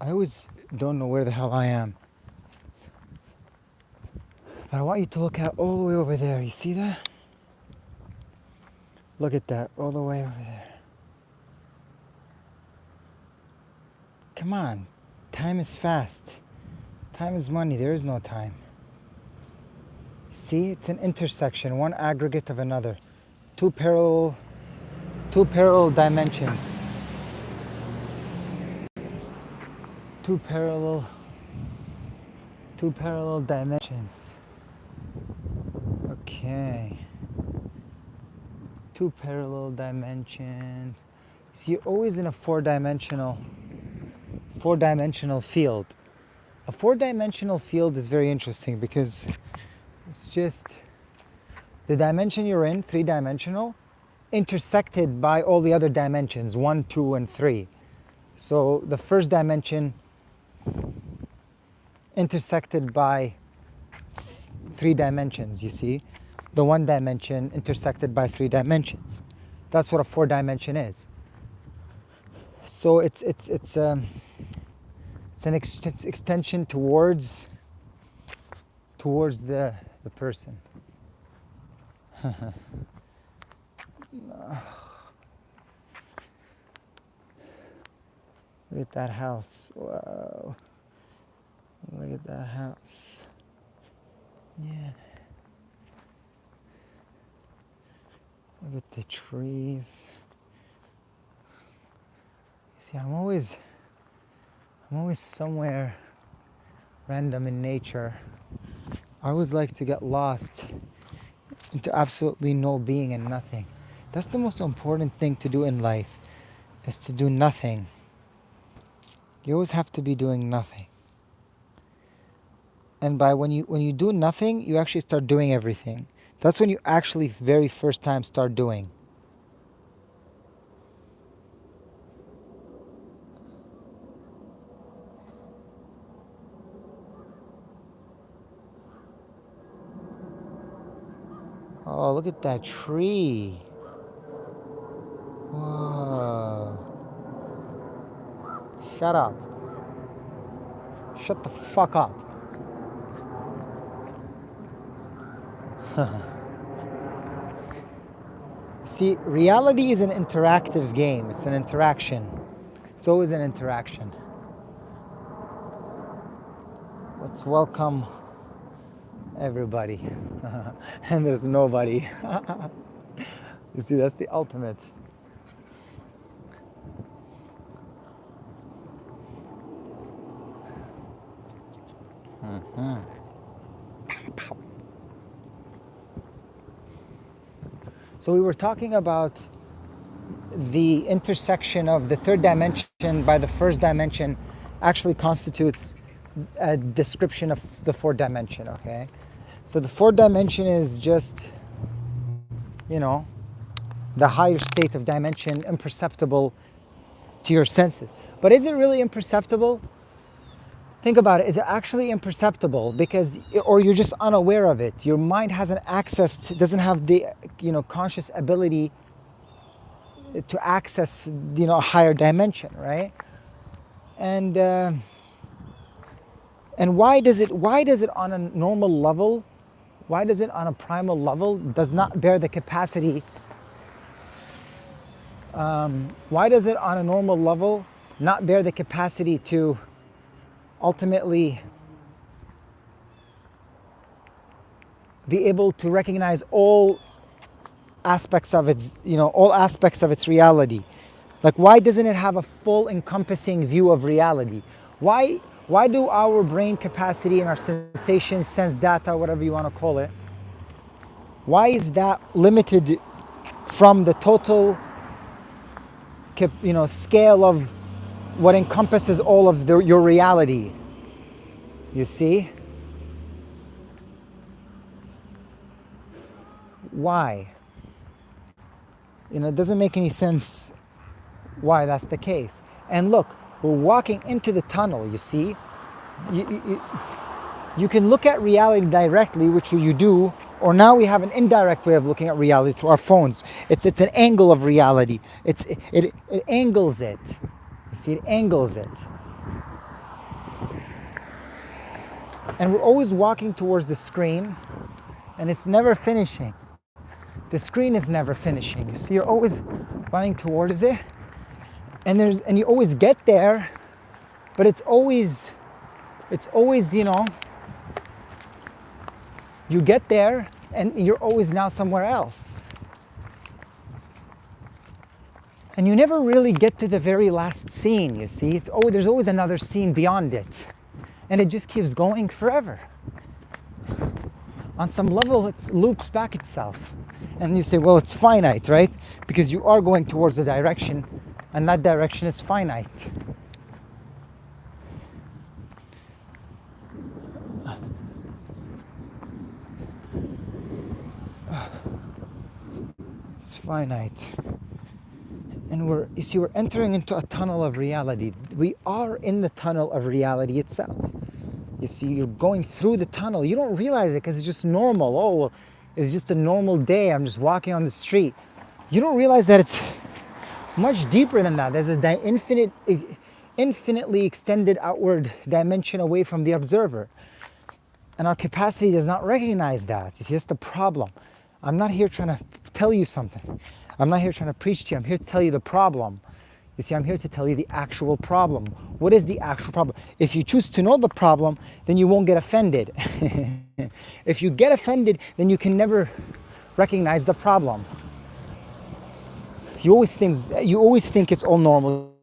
I always don't know where the hell I am. But I want you to look at all the way over there. You see that? Look at that, all the way over there. Come on, time is fast. Time is money, there is no time. See, it's an intersection, one aggregate of another. Two parallel dimensions. Two parallel dimensions. Okay. Two parallel dimensions. See, you're always in a four-dimensional field. A four-dimensional field is very interesting because it's just the dimension you're in, three-dimensional, intersected by all the other dimensions, 1, 2, and 3. So the first dimension intersected by 3 dimensions, you see? The one dimension intersected by 3 dimensions. That's what a 4-dimension is. So it's an extension towards the person. Look at that house. Wow. Look at that house. Yeah. Look at the trees. See, I'm always somewhere random in nature. I always like to get lost into absolutely no being and nothing. That's the most important thing to do in life, is to do nothing. You always have to be doing nothing. And when you do nothing, you actually start doing everything. That's when you actually very first time start doing. Oh, look at that tree. Whoa. Shut up. Shut the fuck up. See, reality is an interactive game. It's an interaction. It's always an interaction. Let's welcome everybody. And there's nobody. You see, that's the ultimate. So we were talking about the intersection of the third dimension by the first dimension actually constitutes a description of the fourth dimension, okay? So the fourth dimension is just, the higher state of dimension, imperceptible to your senses. But is it really imperceptible? Think about it. Is it actually imperceptible? Or you're just unaware of it. Your mind hasn't doesn't have the, conscious ability to access, a higher dimension, right? And why does it on a normal level, why does it on a primal level does not bear the capacity, why does it on a normal level not bear the capacity to ultimately be able to recognize all aspects of its reality? Like, why doesn't it have a full encompassing view of reality? Why do our brain capacity and our sensations, sense data, whatever you want to call it, why is that limited from the total scale of what encompasses all of your reality? You see? Why? It doesn't make any sense why that's the case. And look, we're walking into the tunnel, you see? You can look at reality directly, which you do, or now we have an indirect way of looking at reality through our phones. It's an angle of reality. It angles it. You see, it angles it. And we're always walking towards the screen, and it's never finishing. The screen is never finishing. You see, you're always running towards it, and you always get there, but it's always, you know, you get there and you're always now somewhere else. And you never really get to the very last scene, you see. There's always another scene beyond it. And it just keeps going forever. On some level, it loops back itself. And you say, well, it's finite, right? Because you are going towards a direction, and that direction is finite. It's finite. And we're entering into a tunnel of reality. We are in the tunnel of reality itself. You see, you're going through the tunnel. You don't realize it because it's just normal. Oh, well, it's just a normal day. I'm just walking on the street. You don't realize that it's much deeper than that. There's infinitely extended outward dimension away from the observer. And our capacity does not recognize that. You see, that's the problem. I'm not here trying to tell you something. I'm not here trying to preach to you. I'm here to tell you the problem. You see, I'm here to tell you the actual problem. What is the actual problem? If you choose to know the problem, then you won't get offended. If you get offended, then you can never recognize the problem. You always think it's all normal.